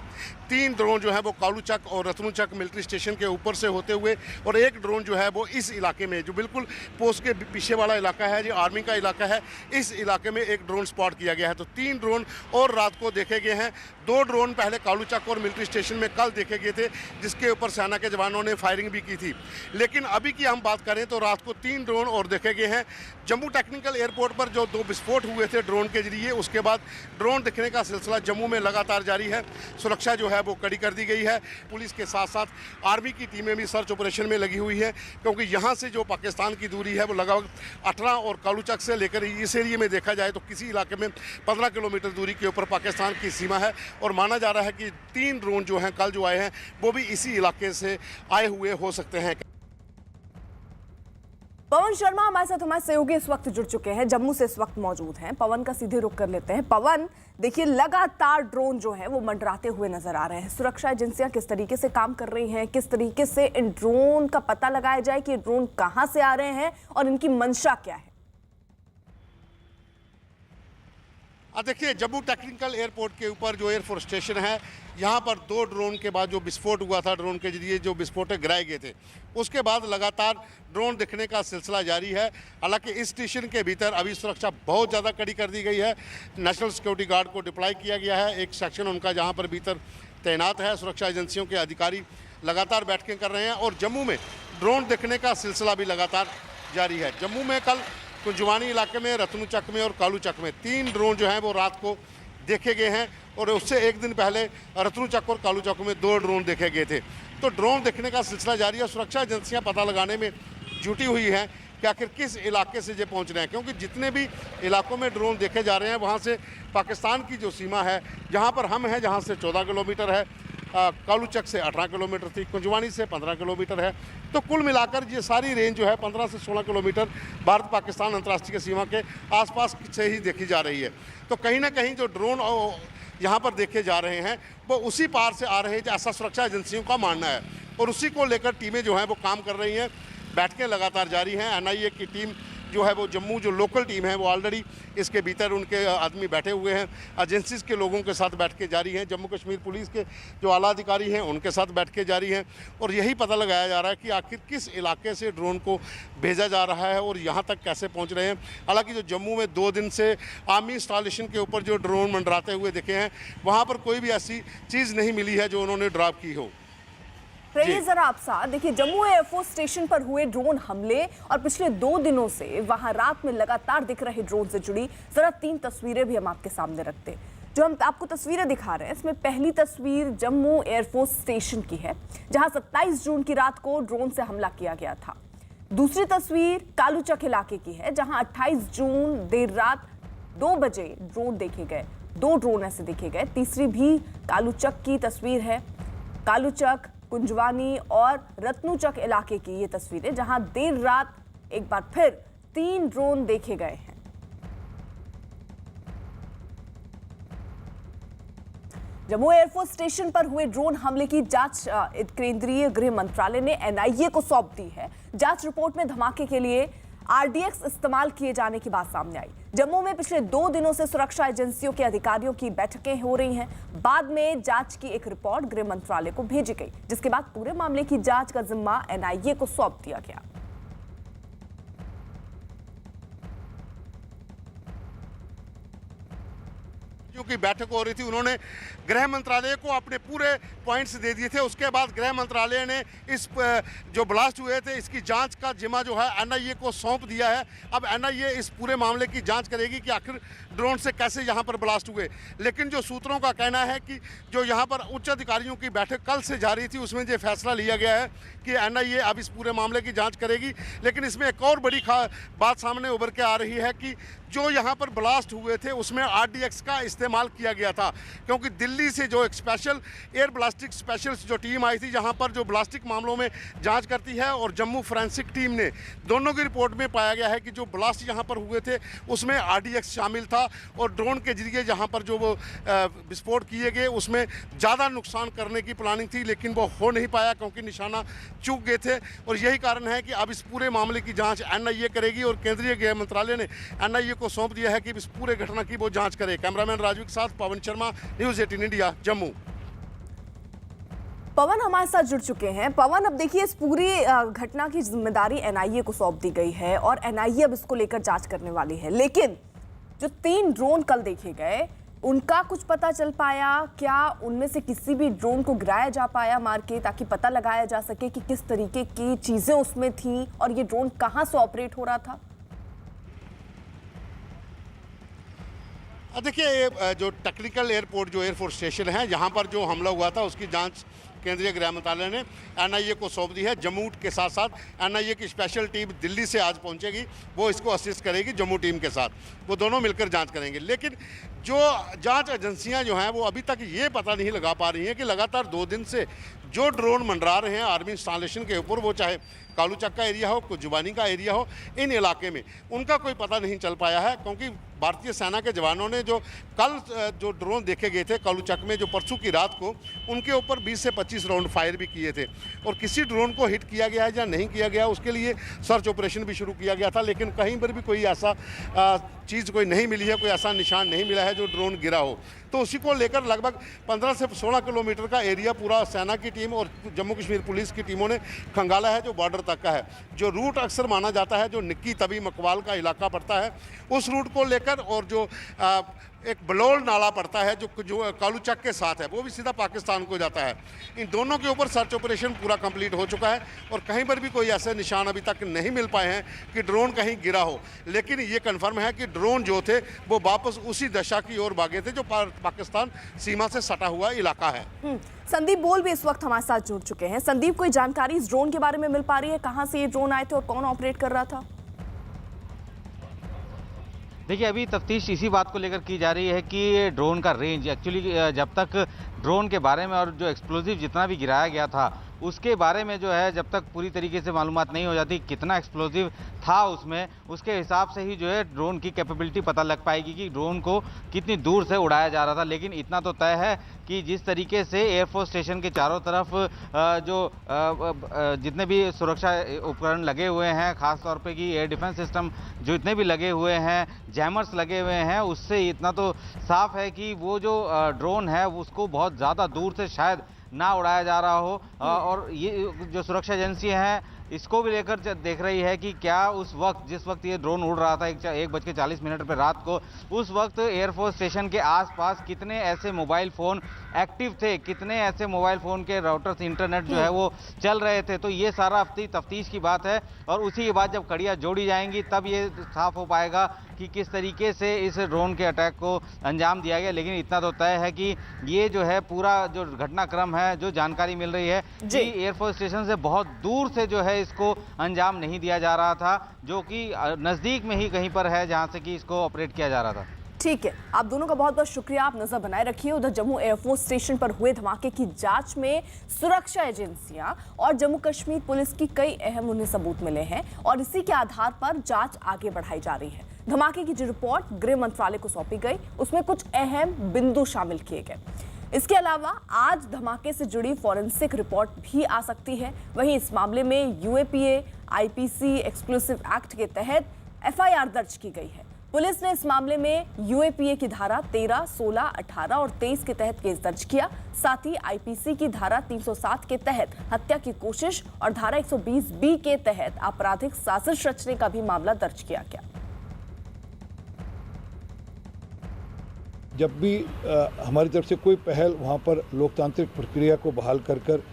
3 ड्रोन जो है वो कालू चक और रत्नू चक मिलिट्री स्टेशन के ऊपर से होते हुए, और 1 ड्रोन जो है वो इस इलाके में जो बिल्कुल पोस्ट के पीछे वाला इलाका है, जो आर्मी का इलाका है, इस इलाके में 1 ड्रोन स्पॉट किया गया है। तो 3 ड्रोन और रात को देखे गए हैं। 2 ड्रोन पहले कालू चक और मिलिट्री स्टेशन में कल देखे गए थे, जिसके ऊपर सेना के जवानों ने फायरिंग भी की थी। लेकिन अभी की हम बात करें तो रात को 3 ड्रोन और देखे गए हैं। जम्मू टेक्निकल एयरपोर्ट पर जो 2 विस्फोट हुए थे ड्रोन के जरिए, उसके बाद ड्रोन दिखने का सिलसिला जम्मू में लगातार जारी है। सुरक्षा जो है वो कड़ी कर दी गई है। पुलिस के साथ साथ आर्मी की टीमें भी सर्च ऑपरेशन में लगी हुई है, क्योंकि यहाँ से जो पाकिस्तान की दूरी है वो लगभग 18 और कालू चक से लेकर इस एरिए में देखा जाए तो किसी इलाके में 15 किलोमीटर दूरी के ऊपर पाकिस्तान की सीमा है। और माना जा रहा है कि 3 ड्रोन जो हैं कल जो आए हैं वो भी इसी इलाके से आए हुए हो सकते हैं। पवन शर्मा हमारे साथ हमारे सहयोगी इस वक्त जुड़ चुके हैं, जम्मू से इस वक्त मौजूद हैं। पवन का सीधे रुख कर लेते हैं। पवन, देखिए लगातार ड्रोन जो है वो मंडराते हुए नजर आ रहे हैं। सुरक्षा एजेंसियां किस तरीके से काम कर रही हैं, किस तरीके से इन ड्रोन का पता लगाया जाए कि ड्रोन कहां से आ रहे हैं और इनकी मंशा क्या है? देखिए, जम्मू टेक्निकल एयरपोर्ट के ऊपर जो एयरफोर्स स्टेशन है, यहाँ पर 2 ड्रोन के बाद जो विस्फोट हुआ था, ड्रोन के जरिए जो विस्फोटक गिराए गए थे, उसके बाद लगातार ड्रोन दिखने का सिलसिला जारी है। हालांकि इस स्टेशन के भीतर अभी सुरक्षा बहुत ज़्यादा कड़ी कर दी गई है। नेशनल सिक्योरिटी गार्ड को डिप्लॉय किया गया है, एक सेक्शन उनका जहाँ पर भीतर तैनात है। सुरक्षा एजेंसियों के अधिकारी लगातार बैठकें कर रहे हैं और जम्मू में ड्रोन दिखने का सिलसिला भी लगातार जारी है। जम्मू में कल कुंजवानी इलाके में, रत्नू चक में और कालू चक में 3 ड्रोन जो हैं वो रात को देखे गए हैं और उससे 1 दिन पहले रत्नू चक और कालू चक में 2 ड्रोन देखे गए थे। तो ड्रोन देखने का सिलसिला जारी है। सुरक्षा एजेंसियां पता लगाने में जुटी हुई हैं कि आखिर किस इलाके से ये पहुंच रहे हैं, क्योंकि जितने भी इलाकों में ड्रोन देखे जा रहे हैं वहाँ से पाकिस्तान की जो सीमा है, जहाँ पर हम हैं, जहाँ से 14 किलोमीटर है, कालू चक से 18 किलोमीटर थी, कुंजवानी से 15 किलोमीटर है। तो कुल मिलाकर ये सारी रेंज जो है 15 से 16 किलोमीटर भारत पाकिस्तान अंतर्राष्ट्रीय सीमा के आसपास से ही देखी जा रही है। तो कहीं ना कहीं जो ड्रोन यहाँ पर देखे जा रहे हैं वो उसी पार से आ रहे हैं, ऐसा सुरक्षा एजेंसियों का मानना है। और उसी को लेकर टीमें जो हैं वो काम कर रही हैं। बैठकें लगातार जारी हैं। NIA की टीम जो है वो जम्मू जो लोकल टीम है वो ऑलरेडी इसके भीतर उनके आदमी बैठे हुए हैं। एजेंसीज के लोगों के साथ बैठकें जारी हैं। जम्मू कश्मीर पुलिस के जो आला अधिकारी हैं उनके साथ बैठकें जारी हैं और यही पता लगाया जा रहा है कि आखिर किस इलाके से ड्रोन को भेजा जा रहा है और यहाँ तक कैसे पहुँच रहे हैं। हालांकि जो जम्मू में 2 दिन से आर्मी इंस्टॉलेशन के ऊपर जो ड्रोन मंडराते हुए दिखे हैं, वहाँ पर कोई भी ऐसी चीज़ नहीं मिली है जो उन्होंने ड्रॉप की हो। रहिए जरा आप साथ। देखिए, जम्मू एयरफोर्स स्टेशन पर हुए ड्रोन हमले और पिछले 2 दिनों से वहां रात में लगातार दिख रहे ड्रोन से जुड़ी जरा 3 तस्वीरें भी हम आपके सामने रखते हैं। जो हम आपको तस्वीरें दिखा रहे हैं, इसमें पहली तस्वीर जम्मू एयरफोर्स स्टेशन की है, जहां 27 जून की रात को ड्रोन से हमला किया गया था। दूसरी तस्वीर कालू चक इलाके की है, जहां 28 जून देर रात 2 बजे ड्रोन देखे गए, 2 ड्रोन ऐसे देखे गए। तीसरी भी कालू चक की तस्वीर है, कालू चक, कुंजवानी और रत्नू चक इलाके की ये तस्वीरें, जहां देर रात एक बार फिर 3 ड्रोन देखे गए हैं। जम्मू एयरफोर्स स्टेशन पर हुए ड्रोन हमले की जांच केंद्रीय गृह मंत्रालय ने NIA को सौंप दी है। जांच रिपोर्ट में धमाके के लिए RDX इस्तेमाल किए जाने की बात सामने आई। जम्मू में पिछले 2 दिनों से सुरक्षा एजेंसियों के अधिकारियों की बैठकें हो रही हैं। बाद में जांच की एक रिपोर्ट गृह मंत्रालय को भेजी गई, जिसके बाद पूरे मामले की जांच का जिम्मा NIA को सौंप दिया गया। जो की बैठक हो रही थी, उन्होंने गृह मंत्रालय को अपने पूरे पॉइंट्स दे दिए थे। उसके बाद गृह मंत्रालय ने इस जो ब्लास्ट हुए थे इसकी जांच का जिम्मा जो है एनआईए को सौंप दिया है। अब एनआईए इस पूरे मामले की जांच करेगी कि आखिर ड्रोन से कैसे यहाँ पर ब्लास्ट हुए। लेकिन जो सूत्रों का कहना है कि जो यहाँ पर उच्च अधिकारियों की बैठक कल से जारी थी, उसमें ये फैसला लिया गया है कि एनआईए अब इस पूरे मामले की जांच करेगी। लेकिन इसमें एक और बड़ी बात सामने उभर के आ रही है कि जो यहाँ पर ब्लास्ट हुए थे उसमें आरडीएक्स का इस्तेमाल किया गया था, क्योंकि दिल्ली से जो एक स्पेशल एयर ब्लास्टिक स्पेशलिस्ट जो टीम आई थी यहाँ पर जो ब्लास्टिक मामलों में जांच करती है, और जम्मू फोरेंसिक टीम ने दोनों की रिपोर्ट में पाया गया है कि जो ब्लास्ट यहाँ पर हुए थे उसमें आरडीएक्स शामिल था, और ड्रोन के जरिए जहाँ पर जो वो विस्फोट किए गए उसमें ज़्यादा नुकसान करने की प्लानिंग थी, लेकिन वो हो नहीं पाया क्योंकि निशाना चूक गए थे। और यही कारण है कि अब इस पूरे मामले की जाँच एनआईए करेगी, और केंद्रीय गृह मंत्रालय ने एनआईए को सौंप दिया है कि इस पूरे घटना की वो जांच करे। कैमरामैन राजू के साथ पवन शर्मा, न्यूज़ 18 इंडिया, जम्मू। पवन हमारे साथ जुड़ चुके हैं। पवन, अब देखिए इस पूरी घटना की जिम्मेदारी एनआईए को सौंप दी गई है और एनआईए अब इसको लेकर जांच करने वाली है। लेकिन जो 3 ड्रोन कल देखे गए उनका कुछ पता चल पाया क्या? उनमें से किसी भी ड्रोन को गिराया जा पाया मार के, ताकि पता लगाया जा सके कि किस तरीके की चीजें उसमें थी और ये ड्रोन कहां से ऑपरेट हो रहा था? देखिए, ये जो टेक्निकल एयरपोर्ट जो एयरफोर्स स्टेशन है यहाँ पर जो हमला हुआ था उसकी जांच केंद्रीय गृह मंत्रालय ने एनआईए को सौंप दी है। जम्मू के साथ साथ एनआईए की स्पेशल टीम दिल्ली से आज पहुंचेगी, वो इसको असिस्ट करेगी जम्मू टीम के साथ, वो दोनों मिलकर जांच करेंगे। लेकिन जो जांच एजेंसियां जो हैं वो अभी तक ये पता नहीं लगा पा रही हैं कि लगातार 2 दिन से जो ड्रोन मंडरा रहे हैं आर्मी इंस्टॉलेशन के ऊपर, वो चाहे कालूचक का एरिया हो, कुजुबानी का एरिया हो, इन इलाके में उनका कोई पता नहीं चल पाया है, क्योंकि भारतीय सेना के जवानों ने जो कल जो ड्रोन देखे गए थे कालूचक में, जो परसों की रात को, उनके ऊपर 20 से 25 राउंड फायर भी किए थे, और किसी ड्रोन को हिट किया गया है या नहीं किया गया उसके लिए सर्च ऑपरेशन भी शुरू किया गया था। लेकिन कहीं पर भी कोई ऐसा चीज़ कोई नहीं मिली है, कोई ऐसा निशान नहीं मिला है जो ड्रोन गिरा हो। तो उसी को लेकर लगभग 15 से 16 किलोमीटर का एरिया पूरा सेना की टीम और जम्मू कश्मीर पुलिस की टीमों ने खंगाला है, जो बॉर्डर तक का है। जो रूट अक्सर माना जाता है, जो निक्की तवी मकवाल का इलाका पड़ता है, उस रूट को लेकर, और जो एक बलौल नाला पड़ता है जो कालूचक के साथ है, वो भी सीधा पाकिस्तान को जाता है। इन दोनों के ऊपर सर्च ऑपरेशन पूरा कंप्लीट हो चुका है, और कहीं पर भी कोई ऐसे निशान अभी तक नहीं मिल पाए हैं कि ड्रोन कहीं गिरा हो। लेकिन ये कंफर्म है कि ड्रोन जो थे वो वापस उसी दिशा की ओर भागे थे जो पाकिस्तान सीमा से सटा हुआ इलाका है। संदीप बोल भी इस वक्त हमारे साथ जुड़ चुके हैं। संदीप, कोई जानकारी इस ड्रोन के बारे में मिल पा रही है? कहाँ से ये ड्रोन आए थे और कौन ऑपरेट कर रहा था? देखिए, अभी तफ्तीश इसी बात को लेकर की जा रही है कि ड्रोन का रेंज एक्चुअली जब तक ड्रोन के बारे में और जो एक्सप्लोजिव जितना भी गिराया गया था उसके बारे में जो है जब तक पूरी तरीके से मालूमात नहीं हो जाती कितना एक्सप्लोजिव था उसमें, उसके हिसाब से ही जो है ड्रोन की कैपेबिलिटी पता लग पाएगी कि ड्रोन को कितनी दूर से उड़ाया जा रहा था। लेकिन इतना तो तय है कि जिस तरीके से एयरफोर्स स्टेशन के चारों तरफ जितने भी सुरक्षा उपकरण लगे हुए हैं, खास तौर पे कि एयर डिफेंस सिस्टम जो इतने भी लगे हुए हैं, जैमर्स लगे हुए हैं, उससे इतना तो साफ है कि वो जो ड्रोन है उसको बहुत ज़्यादा दूर से शायद ना उड़ाया जा रहा हो। और ये जो सुरक्षा एजेंसी हैं इसको भी लेकर देख रही है कि क्या उस वक्त जिस वक्त ये ड्रोन उड़ रहा था 1:40 पर रात को, उस वक्त एयरफोर्स स्टेशन के आसपास कितने ऐसे मोबाइल फ़ोन एक्टिव थे, कितने ऐसे मोबाइल फ़ोन के राउटर्स, इंटरनेट जो है वो चल रहे थे। तो ये सारा तफ्तीश की बात है, और उसी के बाद जब कड़ियाँ जोड़ी जाएंगी तब ये साफ हो पाएगा कि किस तरीके से इस ड्रोन के अटैक को अंजाम दिया गया। लेकिन इतना तो तय है कि ये जो है पूरा जो घटनाक्रम है, जो जानकारी मिल रही है कि एयरफोर्स स्टेशन से बहुत दूर से जो है इसको अंजाम नहीं दिया जा रहा था, जो कि नज़दीक में ही कहीं पर है जहां से कि इसको ऑपरेट किया जा रहा था। ठीक है, आप दोनों का बहुत बहुत शुक्रिया। आप नजर बनाए रखिए। उधर जम्मू एयरफोर्स स्टेशन पर हुए धमाके की जांच में सुरक्षा एजेंसियां और जम्मू कश्मीर पुलिस की कई अहम उन्हें सबूत मिले हैं, और इसी के आधार पर जांच आगे बढ़ाई जा रही है। धमाके की जो रिपोर्ट गृह मंत्रालय को सौंपी गई उसमें कुछ अहम बिंदु शामिल किए गए। इसके अलावा आज धमाके से जुड़ी फॉरेंसिक रिपोर्ट भी आ सकती है। वहीं इस मामले में यूएपीए आईपीसी एक्सक्लूसिव एक्ट के तहत एफआईआर दर्ज की गई है। पुलिस ने इस मामले में यूएपीए की धारा 13, 16, 18 और 23 के तहत केस दर्ज किया। साथ ही आईपीसी की धारा 307 के तहत हत्या की कोशिश और धारा 120B के तहत आपराधिक साजिश रचने का भी मामला दर्ज किया गया। जब भी हमारी तरफ से कोई पहल वहाँ पर लोकतांत्रिक प्रक्रिया को बहाल कर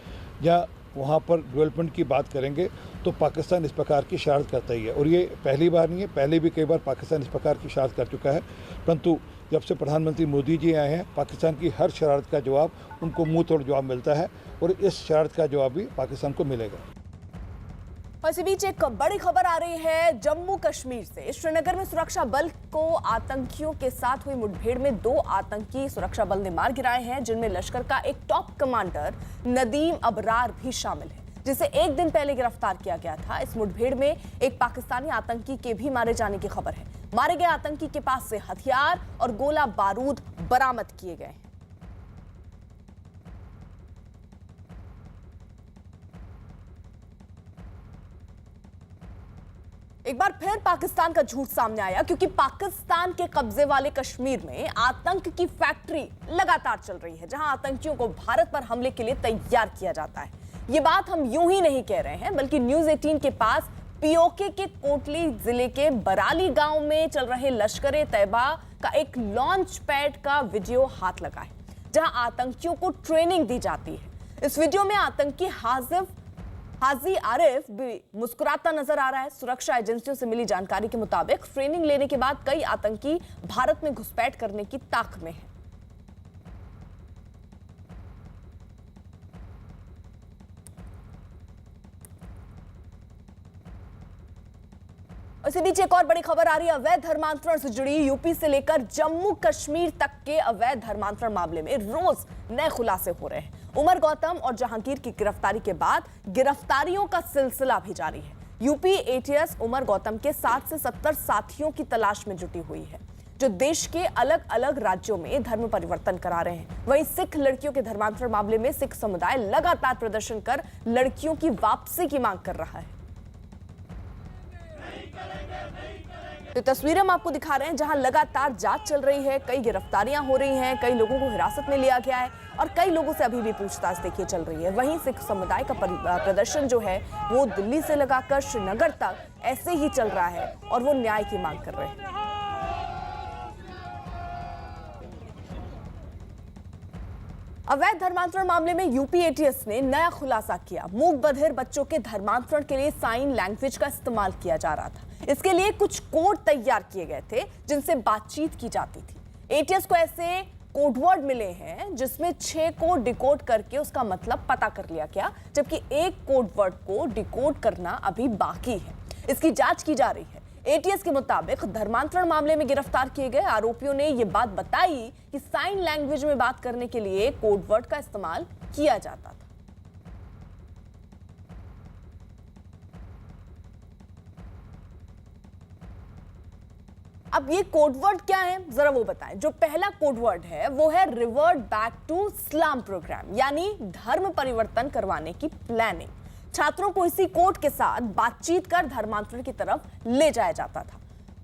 या वहाँ पर डेवलपमेंट की बात करेंगे तो पाकिस्तान इस प्रकार की शरारत करता ही है। और ये पहली बार नहीं है, पहले भी कई बार पाकिस्तान इस प्रकार की शरारत कर चुका है, परंतु जब से प्रधानमंत्री मोदी जी आए हैं पाकिस्तान की हर शरारत का जवाब उनको मुंह तोड़ जवाब मिलता है और इस शरारत का जवाब भी पाकिस्तान को मिलेगा। और इसी बीच एक बड़ी खबर आ रही है जम्मू कश्मीर से। श्रीनगर में सुरक्षा बल को आतंकियों के साथ हुई मुठभेड़ में 2 आतंकी सुरक्षा बल ने मार गिराए हैं, जिनमें लश्कर का एक टॉप कमांडर नदीम अबरार भी शामिल है, जिसे एक दिन पहले गिरफ्तार किया गया था। इस मुठभेड़ में एक पाकिस्तानी आतंकी के भी मारे जाने की खबर है। मारे गए आतंकी के पास से हथियार और गोला बारूद बरामद किए गए हैं। एक बार फिर पाकिस्तान का झूठ सामने आया, क्योंकि पाकिस्तान के कब्जे वाले कश्मीर में आतंक की फैक्ट्री लगातार चल रही है, जहां आतंकियों को भारत पर हमले के लिए तैयार किया जाता है। ये बात हम यूं ही नहीं कह रहे हैं, बल्कि न्यूज़ 18 के पास पीओके के कोटली जिले के बराली गांव में चल रहे लश्कर-ए तैयबा का एक लॉन्च पैड का वीडियो हाथ लगा है, जहां आतंकियों को ट्रेनिंग दी जाती है। इस वीडियो में आतंकी हाजी आरिफ भी मुस्कुराता नजर आ रहा है। सुरक्षा एजेंसियों से मिली जानकारी के मुताबिक ट्रेनिंग लेने के बाद कई आतंकी भारत में घुसपैठ करने की ताक में हैं। इसी बीच एक और बड़ी खबर आ रही है अवैध धर्मांतरण से जुड़ी। यूपी से लेकर जम्मू कश्मीर तक के अवैध धर्मांतरण मामले में रोज नए खुलासे हो रहे हैं। उमर गौतम और जहांगीर की गिरफ्तारी के बाद गिरफ्तारियों का सिलसिला भी जारी है। यूपी एटीएस उमर गौतम के 60 से 70 साथियों की तलाश में जुटी हुई है, जो देश के अलग अलग राज्यों में धर्म परिवर्तन करा रहे हैं। वहीं सिख लड़कियों के धर्मांतरण मामले में सिख समुदाय लगातार प्रदर्शन कर लड़कियों की वापसी की मांग कर रहा है। तो तस्वीरें हम आपको दिखा रहे हैं, जहां लगातार जांच चल रही है, कई गिरफ्तारियां हो रही हैं, कई लोगों को हिरासत में लिया गया है और कई लोगों से अभी भी पूछताछ देखिए चल रही है। वहीं सिख समुदाय का प्रदर्शन जो है वो दिल्ली से लगाकर श्रीनगर तक ऐसे ही चल रहा है और वो न्याय की मांग कर रहे हैं। अवैध धर्मांतरण मामले में यूपी एटीएस ने नया खुलासा किया। मूक बधिर बच्चों के धर्मांतरण के लिए साइन लैंग्वेज का इस्तेमाल किया जा रहा था। इसके लिए कुछ कोड तैयार किए गए थे जिनसे बातचीत की जाती थी। एटीएस को ऐसे कोडवर्ड मिले हैं जिसमें 6 को डिकोड करके उसका मतलब पता कर लिया गया, जबकि एक कोडवर्ड को डिकोड करना अभी बाकी है। इसकी जांच की जा रही है। एटीएस के मुताबिक धर्मांतरण मामले में गिरफ्तार किए गए आरोपियों ने यह बात बताई कि साइन लैंग्वेज में बात करने के लिए कोडवर्ड का इस्तेमाल किया जाता था। अब ये कोडवर्ड क्या है जरा वो बताएं। जो पहला कोडवर्ड है वो है revert back to Islam program, यानी धर्म परिवर्तन करवाने की प्लानिंग। छात्रों को इसी कोड के साथ बातचीत कर धर्मांतरण की तरफ ले जाया जाता था।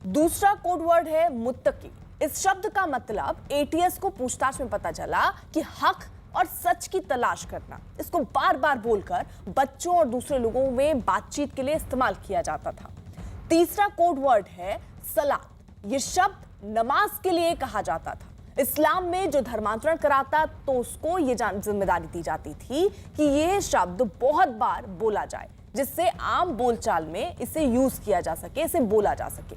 दूसरा कोडवर्ड है मुत्तकी। इस शब्द का मतलब एटीएस को पूछताछ में पता चला कि हक और सच की तलाश करना। इसको बार बार बोलकर बच्चों और दूसरे लोगों में बातचीत के लिए इस्तेमाल किया जाता था। तीसरा कोडवर्ड है सलात। यह शब्द नमाज के लिए कहा जाता था। इस्लाम में जो धर्मांतरण कराता तो उसको ये जिम्मेदारी दी जाती थी कि यह शब्द बहुत बार बोला जाए, जिससे आम बोलचाल में इसे यूज किया जा सके, इसे बोला जा सके।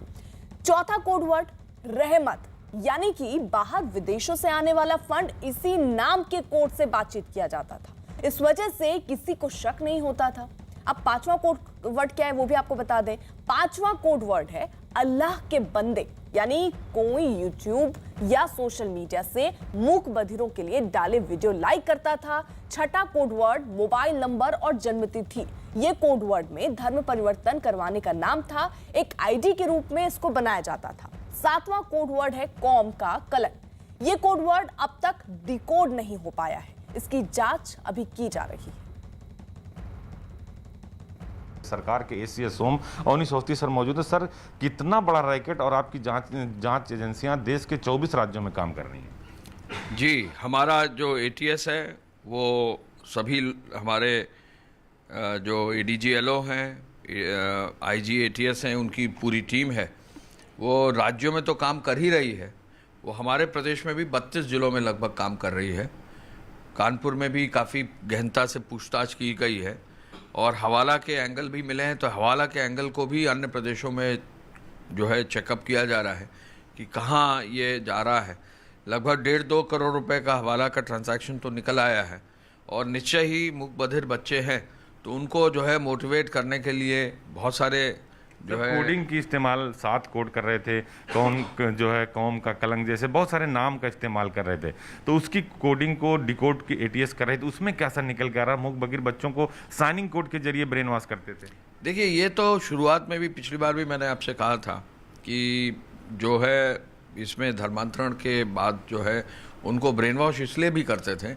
चौथा कोडवर्ड रहमत, यानी कि बाहर विदेशों से आने वाला फंड इसी नाम के कोड से बातचीत किया जाता था। इस वजह से किसी को शक नहीं होता था। अब पांचवा कोडवर्ड क्या है वो भी आपको बता दें। पांचवा कोडवर्ड है अल्लाह के बंदे, यानी कोई यूट्यूब या सोशल मीडिया से मूक बधिरों के लिए डाले वीडियो लाइक करता था। छठा कोडवर्ड मोबाइल नंबर और जन्मतिथि। यह कोडवर्ड में धर्म परिवर्तन करवाने का नाम था, एक आईडी के रूप में इसको बनाया जाता था। सातवां कोडवर्ड है कौम का कलंक। यह कोडवर्ड अब तक डिकोड नहीं हो पाया है, इसकी जांच अभी की जा रही है। सरकार के एसीएस ओम अवनी सोस्ती सर मौजूद है। सर, कितना बड़ा रैकेट और आपकी जांच एजेंसियां देश के 24 राज्यों में काम कर रही हैं? जी, हमारा जो एटीएस है वो सभी हमारे जो एडीजीएलओ हैं, आईजी एटीएस हैं, उनकी पूरी टीम है, वो राज्यों में तो काम कर ही रही है। वो हमारे प्रदेश में भी 32 जिलों में लगभग काम कर रही है। कानपुर में भी काफ़ी गहनता से पूछताछ की गई है और हवाला के एंगल भी मिले हैं, तो हवाला के एंगल को भी अन्य प्रदेशों में जो है चेकअप किया जा रहा है कि कहाँ ये जा रहा है। लगभग 1.5-2 करोड़ रुपए का हवाला का ट्रांजैक्शन तो निकल आया है और निश्चय ही मूक बधिर बच्चे हैं तो उनको जो है मोटिवेट करने के लिए बहुत सारे जो है कोडिंग की इस्तेमाल, 7 कोड कर रहे थे, कौन जो है कौम का कलंक जैसे बहुत सारे नाम का इस्तेमाल कर रहे थे, तो उसकी कोडिंग को डिकोड की एटीएस कर रहे थे। उसमें कैसा निकल के आ रहा, मूक बधिर बच्चों को साइनिंग कोड के जरिए ब्रेन वॉश करते थे। देखिए, ये तो शुरुआत में भी, पिछली बार भी मैंने आपसे कहा था कि जो है इसमें धर्मांतरण के बाद जो है उनको ब्रेन वॉश इसलिए भी करते थे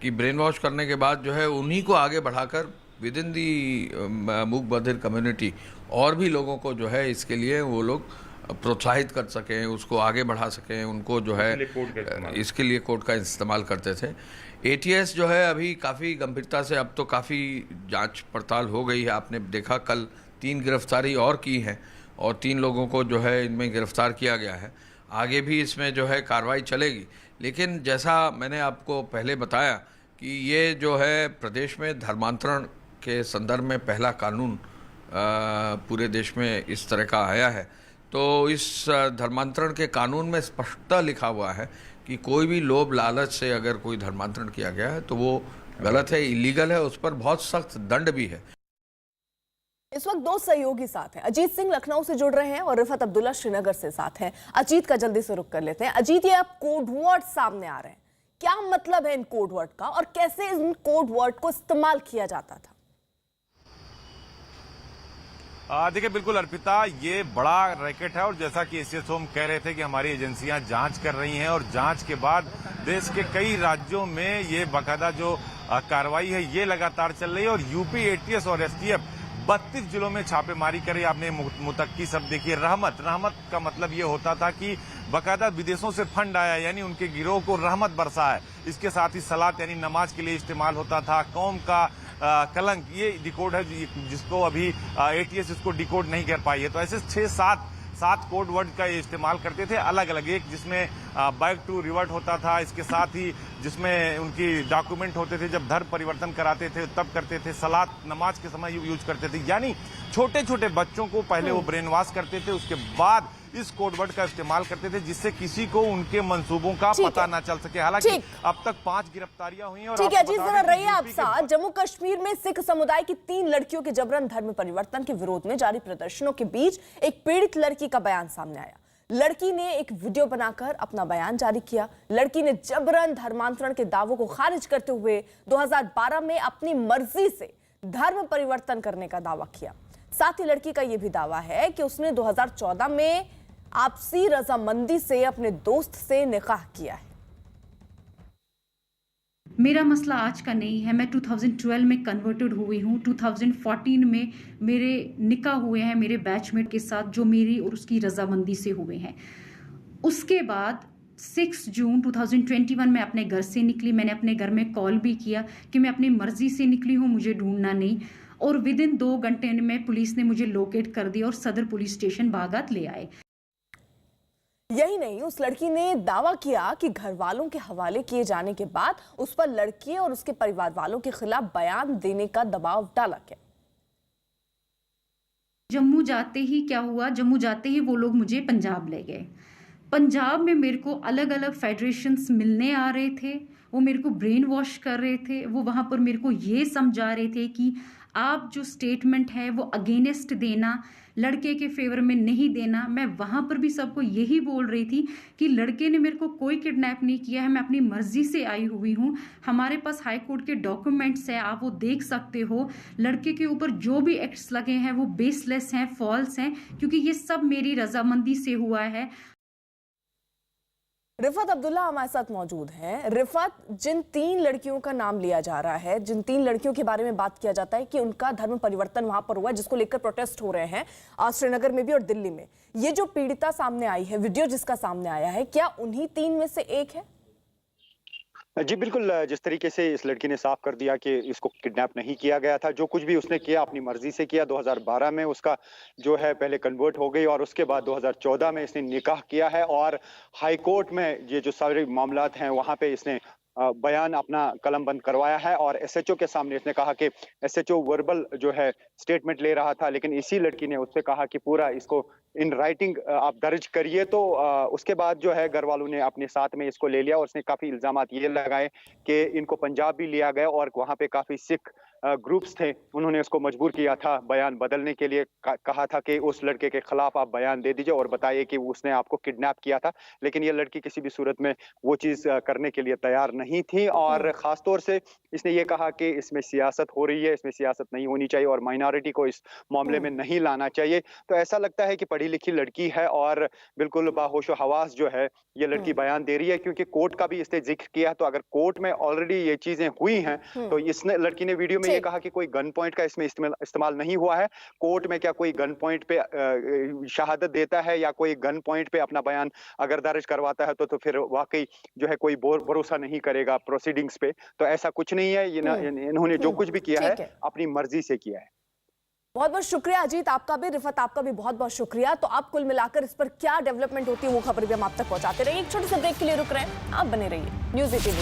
कि ब्रेन वॉश करने के बाद जो है उन्हीं को आगे बढ़ाकर विद इन दी मूक बधिर कम्युनिटी और भी लोगों को जो है इसके लिए वो लोग प्रोत्साहित कर सकें, उसको आगे बढ़ा सकें, उनको जो है इसके लिए कोड का इस्तेमाल करते थे। एटीएस जो है अभी काफ़ी गंभीरता से, अब तो काफ़ी जांच पड़ताल हो गई है। आपने देखा कल 3 गिरफ्तारी और की हैं और 3 लोगों को जो है इनमें गिरफ्तार किया गया है। आगे भी इसमें जो है कार्रवाई चलेगी, लेकिन जैसा मैंने आपको पहले बताया कि ये जो है प्रदेश में धर्मांतरण के संदर्भ में पहला कानून पूरे देश में इस तरह का आया है। तो इस धर्मांतरण के कानून में स्पष्टता लिखा हुआ है कि कोई भी लोभ लालच से अगर कोई धर्मांतरण किया गया है तो वो गलत है, इलीगल है, उस पर बहुत सख्त दंड भी है। इस वक्त 2 सहयोगी साथ हैं। अजीत सिंह लखनऊ से जुड़ रहे हैं और रिफत अब्दुल्ला श्रीनगर से साथ हैं। अजीत का जल्दी से रुख कर लेते हैं। अजीत, ये अब कोड वर्ड सामने आ रहे हैं, क्या मतलब है इन कोड वर्ड का और कैसे इन कोड वर्ड को इस्तेमाल किया जाता था? देखिए, बिल्कुल अर्पिता, ये बड़ा रैकेट है और जैसा कि एसीएस होम कह रहे थे कि हमारी एजेंसियां जांच कर रही हैं और जांच के बाद देश के कई राज्यों में ये बाकायदा जो कार्रवाई है ये लगातार चल रही है और यूपी एटीएस और एसटीएफ 32 जिलों में छापेमारी करी। आपने मुतक्की शब्द देखिए, रहमत का मतलब ये होता था कि बाकायदा विदेशों से फंड आया, यानी उनके गिरोह को रहमत बरसा है। इसके साथ ही सलात यानी नमाज के लिए इस्तेमाल होता था। कौम का कलंक, ये डिकोड है जिसको अभी एटीएस इसको डिकोड नहीं कर पाई है। तो ऐसे 6-7 कोड वर्ड का इस्तेमाल करते थे अलग अलग, एक जिसमें बैक टू रिवर्ट होता था, इसके साथ ही जिसमें उनकी डॉक्यूमेंट होते थे जब धर्म परिवर्तन कराते थे तब करते थे, सलात नमाज के समय यूज करते थे। यानी छोटे छोटे बच्चों को पहले वो ब्रेन वॉश करते थे, उसके बाद इस कोड वर्ड का इस्तेमाल करते थे जिससे किसी को उनके मंसूबों का पता ना चल सके। हालांकि अब तक 5 गिरफ्तारियां हुई हैं। और ठीक है अजीत, जरा रहिए आप साथ। जम्मू कश्मीर में सिख समुदाय की 3 लड़कियों के जबरन धर्म परिवर्तन के विरोध में जारी प्रदर्शनों के बीच एक पीड़ित लड़की का बयान सामने आया। लड़की ने एक वीडियो बनाकर अपना बयान जारी किया। लड़की ने जबरन धर्मांतरण के दावों को खारिज करते हुए 2012 में अपनी मर्जी से धर्म परिवर्तन करने का दावा किया। साथ ही लड़की का यह भी दावा है कि उसने 2014 में आपसी रजामंदी से अपने दोस्त से निकाह किया है। मेरा मसला आज का नहीं है। मैं 2012 में कन्वर्टेड हुई हूँ। 2014 में मेरे निकाह हुए हैं मेरे बैचमेट के साथ, जो मेरी और उसकी रजामंदी से हुए हैं। उसके बाद 6 जून 2021 में अपने घर से निकली। मैंने अपने घर में कॉल भी किया कि मैं अपनी मर्जी से निकली हूँ, मुझे ढूंढना नहीं। और विद इन 2 घंटे में पुलिस ने मुझे लोकेट कर दिया और सदर पुलिस स्टेशन बागात ले आए। यही नहीं, उस लड़की ने दावा किया कि घर वालों के हवाले किए जाने के बाद उस पर लड़के और उसके परिवार वालों के खिलाफ बयान देने का दबाव डाला गया। जम्मू जाते ही क्या हुआ, जम्मू जाते ही वो लोग मुझे पंजाब ले गए। पंजाब में मेरे को अलग अलग फेडरेशंस मिलने आ रहे थे, वो मेरे को ब्रेन वॉश कर रहे थे। वो वहाँ पर मेरे को ये समझा रहे थे कि आप जो स्टेटमेंट है वो अगेंस्ट देना, लड़के के फेवर में नहीं देना। मैं वहाँ पर भी सबको यही बोल रही थी कि लड़के ने मेरे को कोई किडनैप नहीं किया है, मैं अपनी मर्जी से आई हुई हूँ। हमारे पास हाई कोर्ट के डॉक्यूमेंट्स है, आप वो देख सकते हो। लड़के के ऊपर जो भी एक्ट्स लगे हैं वो बेसलेस हैं, फॉल्स हैं, क्योंकि ये सब मेरी रजामंदी से हुआ है। रिफत अब्दुल्ला हमारे साथ मौजूद हैं। रिफत, जिन 3 लड़कियों का नाम लिया जा रहा है, जिन 3 लड़कियों के बारे में बात किया जाता है कि उनका धर्म परिवर्तन वहां पर हुआ है, जिसको लेकर प्रोटेस्ट हो रहे हैं श्रीनगर में भी और दिल्ली में, ये जो पीड़िता सामने आई है, वीडियो जिसका सामने आया है, क्या उन्हीं 3 में से एक है? जी बिल्कुल, जिस तरीके से इस लड़की ने साफ कर दिया कि इसको किडनैप नहीं किया गया था, जो कुछ भी उसने किया अपनी मर्जी से किया। 2012 में उसका जो है पहले कन्वर्ट हो गई और उसके बाद 2014 में इसने निकाह किया है और हाई कोर्ट में ये जो सारे मामलात हैं वहाँ पे इसने बयान अपना कलम बंद करवाया है और एसएचओ के सामने इसने कहा कि एसएचओ वर्बल जो है स्टेटमेंट ले रहा था, लेकिन इसी लड़की ने उससे कहा कि पूरा इसको इन राइटिंग आप दर्ज करिए। तो उसके बाद जो है घर वालों ने अपने साथ में इसको ले लिया और उसने काफी इल्जामात ये लगाए कि इनको पंजाब भी लिया गया और वहाँ पे काफी सिख ग्रुप्स थे, उन्होंने उसको मजबूर किया था बयान बदलने के लिए। कहा था कि उस लड़के के खिलाफ आप बयान दे दीजिए और बताइए कि उसने आपको किडनैप किया था, लेकिन ये लड़की किसी भी सूरत में वो चीज करने के लिए तैयार नहीं थी। और खास तौर से इसने ये कहा कि इसमें सियासत हो रही है, इसमें सियासत नहीं होनी चाहिए और माइनॉरिटी को इस मामले में नहीं लाना चाहिए। तो ऐसा लगता है कि पढ़ी लिखी लड़की है और बिल्कुल बाहोश हवास जो है ये लड़की बयान दे रही है, क्योंकि कोर्ट का भी इसने जिक्र किया। तो अगर कोर्ट में ऑलरेडी ये चीजें हुई हैं तो इसने लड़की ने वीडियो में ये कहा कि कोई गन पॉइंट का इसमें इस्तेमाल नहीं हुआ है। कोर्ट में क्या कोई गन पॉइंट पे शहादत देता है या कोई गन पॉइंट पे अपना बयान अगर दर्ज करवाता है तो फिर वाकई जो है कोई भरोसा नहीं करेगा प्रोसीडिंग्स पे। तो ऐसा कुछ नहीं है, इन्होंने जो कुछ भी किया है अपनी मर्जी से किया है। बहुत बहुत शुक्रिया अजीत, आपका भी, रिफत आपका भी बहुत बहुत शुक्रिया। तो अब कुल मिलाकर इस पर क्या डेवलपमेंट होती है वो खबर भी हम आप तक पहुंचाते रहिए। एक छोटे से ब्रेक के लिए रुक रहे हैं, आप बने रहिए न्यूज़ 18।